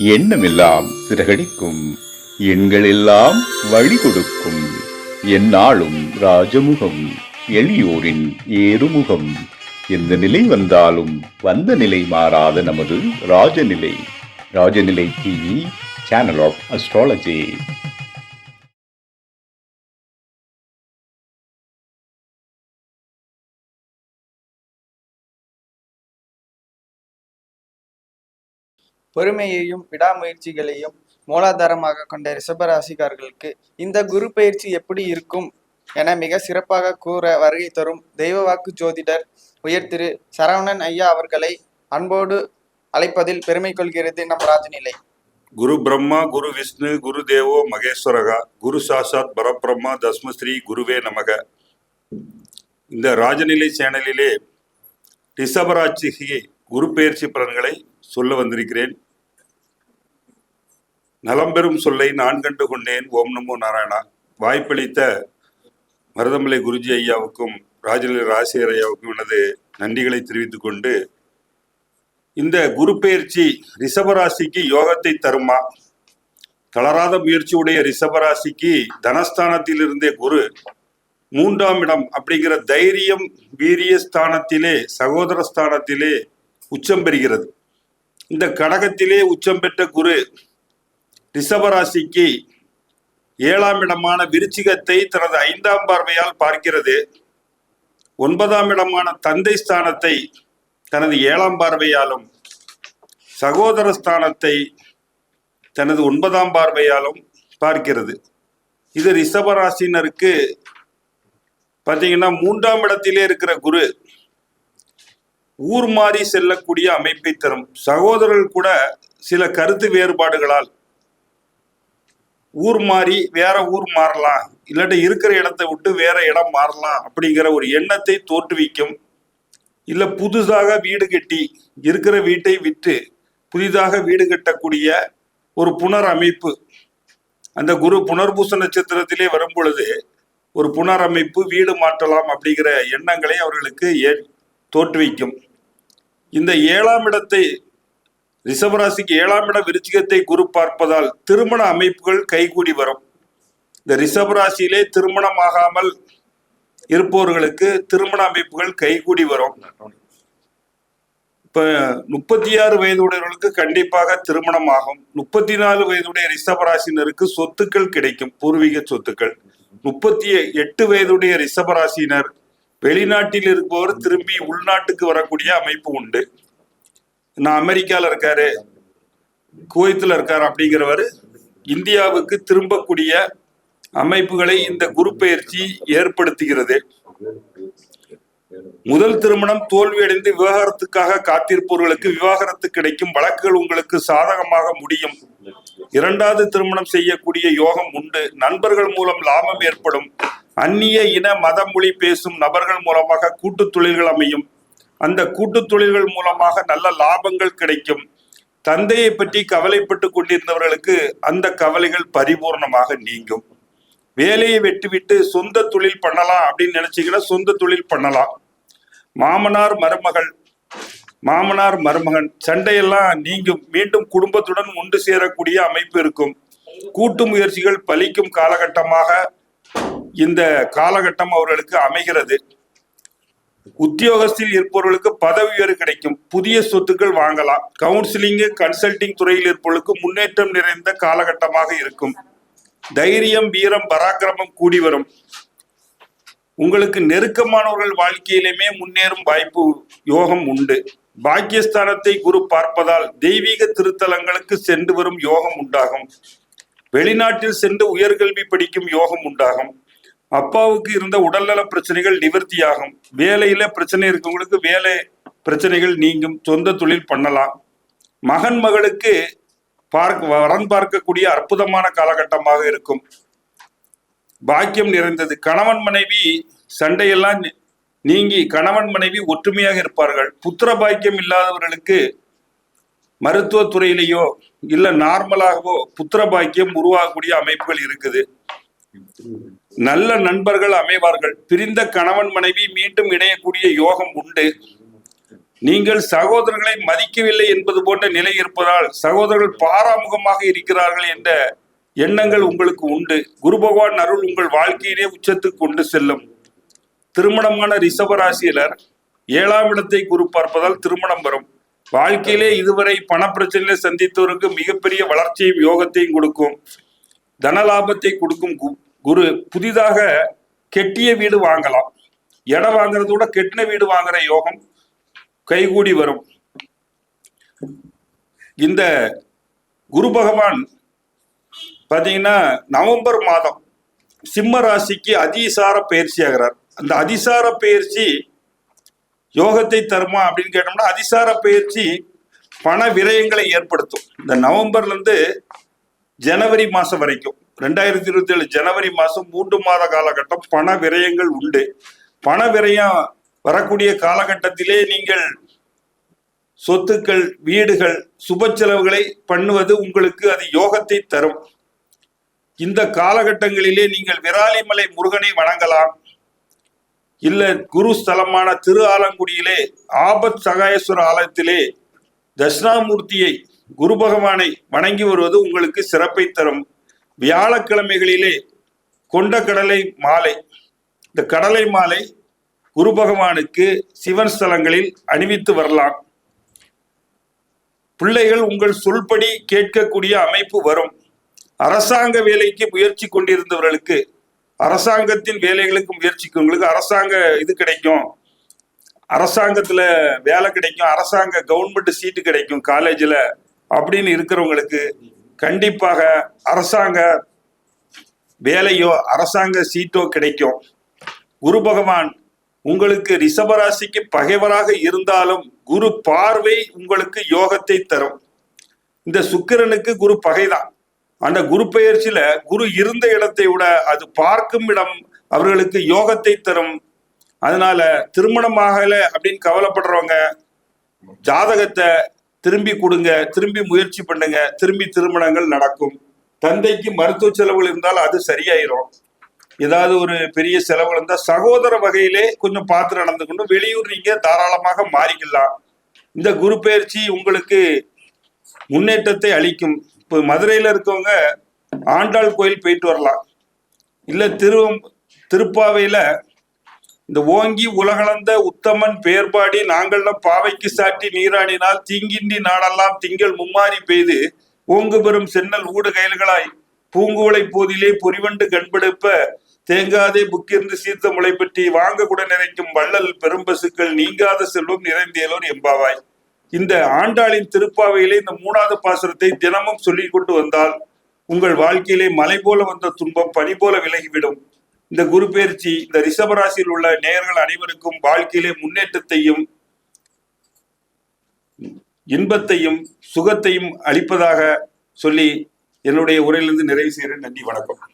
எண்ணமெல்லாம் சிறகடிக்கும், எண்களெல்லாம் வழி கொடுக்கும், எந்நாளும் ராஜமுகம், எளியோரின் ஏறுமுகம். எந்த நிலை வந்தாலும் வந்த நிலை மாறாத நமது Rajanilai. Rajanilai TV, channel of astrology. பொறுமையையும் விடாமுயற்சிகளையும் மூலாதாரமாக கொண்ட ரிஷபராசிக்காரர்களுக்கு இந்த குரு பயிற்சி எப்படி இருக்கும் என மிக சிறப்பாக கூற வருகை தரும் தெய்வ வாக்கு ஜோதிடர் உயர் திரு சரவணன் ஐயா அவர்களை அன்போடு அழைப்பதில் பெருமை கொள்கிறது நம் ராஜநிலை. குரு பிரம்மா குரு விஷ்ணு குரு தேவோ மகேஸ்வரகா குரு சாசாத் பரபிரம்மா தஸ்மஸ்ரீ குருவே நமக. இந்த ராஜநிலை சேனலிலே ரிஷபராசிக்கு குரு பயிற்சி பலன்களை சொல்ல வந்திருக்கிறேன். நலம்பெறும் சொல்லை நான் கண்டு கொண்டேன். ஓம் நமோ நாராயணா. வாய்ப்பளித்த மருதமலை குருஜி ஐயாவுக்கும் ராஜநிலை ராசிகர் ஐயாவுக்கும் எனது நன்றிகளை தெரிவித்துக் கொண்டு, இந்த குரு பயிற்சி ரிஷபராசிக்கு யோகத்தை தருமா? தளராத முயற்சியுடைய ரிஷபராசிக்கு தனஸ்தானத்தில் இருந்தே குரு 3ஆம் இடம் அப்படிங்கிற தைரியம் வீரிய ஸ்தானத்திலே, சகோதர ஸ்தானத்திலே உச்சம் பெறுகிறது. இந்த கடகத்திலே உச்சம் பெற்ற குரு ரிஷபராசிக்கு 7ஆம் இடமான விருச்சிகத்தை தனது 5ஆம் பார்வையால் பார்க்கிறது. 9ஆம் இடமான தந்தை ஸ்தானத்தை தனது 7ஆம் பார்வையாலும், சகோதர ஸ்தானத்தை தனது 9ஆம் பார்வையாலும் பார்க்கிறது. இது ரிஷபராசினருக்கு பார்த்தீங்கன்னா 3ஆம் இடத்திலே இருக்கிற குரு ஊர் மாறி செல்லக்கூடிய அமைப்பை தரும். சகோதரர்கள் கூட சில கருத்து வேறுபாடுகளால் ஊர் மாறி வேற ஊர் மாறலாம், இல்லாட்டி இருக்கிற இடத்தை விட்டு வேற இடம் மாறலாம் அப்படிங்கிற ஒரு எண்ணத்தை தோற்றுவிக்கும். இல்லை புதுசாக வீடு கட்டி இருக்கிற வீட்டை விட்டு புதிதாக வீடு கட்டக்கூடிய ஒரு புனர் அமைப்பு. அந்த குரு புனர்பூச நட்சத்திரத்திலே வரும் பொழுது ஒரு புனர் அமைப்பு, வீடு மாற்றலாம் அப்படிங்கிற எண்ணங்களை அவர்களுக்கு தோற்றுவிக்கும். இந்த 7ஆம் இடத்தை ரிஷபராசிக்கு 7ஆம் இட விருச்சிகத்தை குரு பார்ப்பதால் திருமண அமைப்புகள் கைகூடி வரும். இந்த ரிஷபராசியிலே திருமணமாகாமல் இருப்பவர்களுக்கு திருமண அமைப்புகள் கைகூடி வரும். இப்ப 36 வயதுடையவர்களுக்கு கண்டிப்பாக திருமணம் ஆகும். 34 வயதுடைய ரிஷபராசினருக்கு சொத்துக்கள் கிடைக்கும், பூர்வீக சொத்துக்கள். 38 வயதுடைய ரிஷபராசினர் வெளிநாட்டில் இருப்பவர் திரும்பி உள்நாட்டுக்கு வரக்கூடிய அமைப்பு உண்டு. நான் அமெரிக்கால இருக்காரு, குவைத்தில் இருக்காரு அப்படிங்கிறவர் இந்தியாவுக்கு திரும்பக்கூடிய அமைப்புகளை இந்த குரு பயிற்சி ஏற்படுத்துகிறது. முதல் திருமணம் தோல்வியடைந்து விவாகரத்துக்காக காத்திருப்பவர்களுக்கு விவாகரத்து கிடைக்கும், வழக்குகள் உங்களுக்கு சாதகமாக முடியும். 2வது திருமணம் செய்யக்கூடிய யோகம் உண்டு. நண்பர்கள் மூலம் லாபம் ஏற்படும். அந்நிய இன மத மொழி பேசும் நபர்கள் மூலமாக கூட்டு தொழில்கள் அமையும். அந்த கூட்டு தொழில்கள் மூலமாக நல்ல லாபங்கள் கிடைக்கும். தந்தையை பற்றி கவலைப்பட்டு கொண்டிருந்தவர்களுக்கு அந்த கவலைகள் பரிபூர்ணமாக நீங்கும். வேலையை வெட்டிவிட்டு சொந்த தொழில் பண்ணலாம் அப்படின்னு நினைச்சீங்கன்னா சொந்த தொழில் பண்ணலாம். மாமனார் மருமகன் சண்டையெல்லாம் நீங்கும். மீண்டும் குடும்பத்துடன் ஒன்று சேரக்கூடிய அமைப்பு இருக்கும். கூட்டு முயற்சிகள் பலிக்கும் காலகட்டமாக இந்த காலகட்டம் அவர்களுக்கு அமைகிறது. உத்தியோகத்தில் இருப்பவர்களுக்கு பதவி உயர்வு கிடைக்கும். புதிய சொத்துக்கள் வாங்கலாம். கவுன்சிலிங் கன்சல்டிங் துறையில் இருப்பவர்களுக்கு முன்னேற்றம் நிறைந்த காலகட்டமாக இருக்கும். தைரியம் வீரம் பராக்கிரமம் கூடி வரும். உங்களுக்கு நெருக்கமானவர்கள் வாழ்க்கையிலுமே முன்னேறும் வாய்ப்பு யோகம் உண்டு. பாக்கியஸ்தானத்தை குரு பார்ப்பதால் தெய்வீக திருத்தலங்களுக்கு சென்று வரும் யோகம் உண்டாகும். வெளிநாட்டில் சென்று உயர்கல்வி படிக்கும் யோகம் உண்டாகும். அப்பாவுக்கு இருந்த உடல்நல பிரச்சனைகள் நிவர்த்தியாகும். வேலையில பிரச்சனை இருக்கவங்களுக்கு வேலை பிரச்சனைகள் நீங்கும். சொந்த தொழில் பண்ணலாம். மகன் மகளுக்கு வரன் பார்க்கக்கூடிய அற்புதமான காலகட்டமாக இருக்கும். பாக்கியம் நிறைந்தது. கணவன் மனைவி சண்டையெல்லாம் நீங்கி கணவன் மனைவி ஒற்றுமையாக இருப்பார்கள். புத்திர பாக்கியம் இல்லாதவர்களுக்கு மருத்துவத்துறையிலேயோ இல்ல நார்மலாகவோ புத்திர பாக்கியம் உருவாகக்கூடிய அமைப்புகள் இருக்குது. நல்ல நண்பர்கள் அமைவார்கள். பிரிந்த கணவன் மனைவி மீண்டும் இணையக்கூடிய யோகம் உண்டு. நீங்கள் சகோதரர்களை மதிக்கவில்லை என்பது போன்ற நிலை இருப்பதால் சகோதரர்கள் பாராமுகமாக இருக்கிறார்கள் என்ற எண்ணங்கள் உங்களுக்கு உண்டு. குரு பகவான் அருள் உங்கள் வாழ்க்கையிலே உச்சத்துக்கு கொண்டு செல்லும். திருமணமான ரிஷபராசியினர் 7ஆம் இடத்தை குரு பார்ப்பதால் திருமணம் வரும். வாழ்க்கையிலே இதுவரை பணப்பிரச்சனைகளை சந்தித்தவருக்கு மிகப்பெரிய வளர்ச்சியும் யோகத்தையும் கொடுக்கும். தனலாபத்தை கொடுக்கும் குரு. புதிதாக கெட்டிய வீடு வாங்கலாம். இடம் வாங்குறத விட கெட்டின வீடு வாங்குற யோகம் கைகூடி வரும். இந்த குரு பகவான் பாத்தீங்கன்னா நவம்பர் மாதம் சிம்ம ராசிக்கு அதிசார பயிற்சி ஆகிறார். அந்த அதிசார பயிற்சி யோகத்தை தருமா அப்படின்னு கேட்டோம்னா, அதிசார பயிற்சி பண விரயங்களை ஏற்படுத்தும். இந்த நவம்பர்ல இருந்து ஜனவரி மாசம் வரைக்கும் 2027 ஜனவரி மாசம் 3 மாத காலகட்டம் பண விரயங்கள் உண்டு. பண விரயம் வரக்கூடிய காலகட்டத்திலே நீங்கள் சொத்துக்கள், வீடுகள், சுப செலவுகளை பண்ணுவது உங்களுக்கு அது யோகத்தை தரும். இந்த காலகட்டங்களிலே நீங்கள் விராலிமலை முருகனை வணங்கலாம். இல்ல குரு ஸ்தலமான திரு ஆலங்குடியிலே ஆபத் சகாயேஸ்வர ஆலயத்திலே தட்சிணாமூர்த்தியை குரு பகவானை வணங்கி வருவது உங்களுக்கு சிறப்பை தரும். வியாழக்கிழமைகளிலே கொண்ட கடலை மாலை, இந்த கடலை மாலை குரு பகவானுக்கு சிவன் ஸ்தலங்களில் அணிவித்து வரலாம். பிள்ளைகள் உங்கள் சொல்படி கேட்கக்கூடிய அமைப்பு வரும். அரசாங்க வேலைக்கு முயற்சி கொண்டிருந்தவர்களுக்கு, அரசாங்கத்தின் வேலைகளுக்கு முயற்சிக்கிறவங்களுக்கு அரசாங்க இது கிடைக்கும், அரசாங்கத்துல வேலை கிடைக்கும், அரசாங்க கவர்மெண்ட் சீட்டு கிடைக்கும் காலேஜில் அப்படின்னு இருக்கிறவங்களுக்கு கண்டிப்பாக அரசாங்க வேலையோ அரசாங்க சீட்டோ கிடைக்கும். குரு பகவான் உங்களுக்கு ரிஷபராசிக்கு பகைவராக இருந்தாலும் குரு பார்வை உங்களுக்கு யோகத்தை தரும். இந்த சுக்கிரனுக்கு குரு பகைதான். அந்த குரு பெயர்ச்சியில குரு இருந்த இடத்தை விட அது பார்க்கும் இடம் அவர்களுக்கு யோகத்தை தரும். அதனால திருமணமாகல அப்படின்னு கவலைப்படுறவங்க ஜாதகத்தை திரும்பி கொடுங்க, திரும்பி முயற்சி பண்ணுங்க, திரும்பி திருமணங்கள் நடக்கும். தந்தைக்கு மருத்துவ செலவுகள் இருந்தால் அது சரியாயிரும். ஏதாவது ஒரு பெரிய செலவு இருந்தால் சகோதர வகையிலே கொஞ்சம் பார்த்து நடந்துக்கணும். வெளியூர் நீங்க தாராளமாக மாறிக்கலாம். இந்த குரு பெயர்ச்சி உங்களுக்கு முன்னேற்றத்தை அளிக்கும். இப்போ மதுரையில இருக்கவங்க ஆண்டாள் கோயில் போயிட்டு வரலாம். இல்ல திருப்பாவையில இந்த ஓங்கி உலகளந்த உத்தமன் பெயர்பாடி நாங்கள்லாம் பாவைக்கு சாட்டி நீராடினால் தீங்கின்றி நாடெல்லாம் திங்கள் மும்மாறி பெய்து ஓங்கு பெறும் சென்னல் ஊடு கயல்களாய் பூங்குவளை போதிலே பொறிவண்டு கண்பெடுப்ப தேங்காதே புக்கிருந்து சீர்த்த முளை பற்றி வாங்க கூட நிறைக்கும் வள்ளல் பெரும்பசுக்கள் நீங்காத செல்வம் நிறைந்தேலோர் எம்பாவாய். இந்த ஆண்டாளின் திருப்பாவையிலே இந்த 3வது பாசுரத்தை தினமும் சொல்லிக் கொண்டு வந்தால் உங்கள் வாழ்க்கையிலே மலை போல வந்த துன்பம் பனி போல விலகிவிடும். இந்த குரு பெயர்ச்சி இந்த ரிஷபராசியில் உள்ள நேயர்கள் அனைவருக்கும் வாழ்க்கையிலே முன்னேற்றத்தையும் இன்பத்தையும் சுகத்தையும் அளிப்பதாக சொல்லி என்னுடைய உரையிலிருந்து நிறைவு செய்கிறேன். நன்றி, வணக்கம்.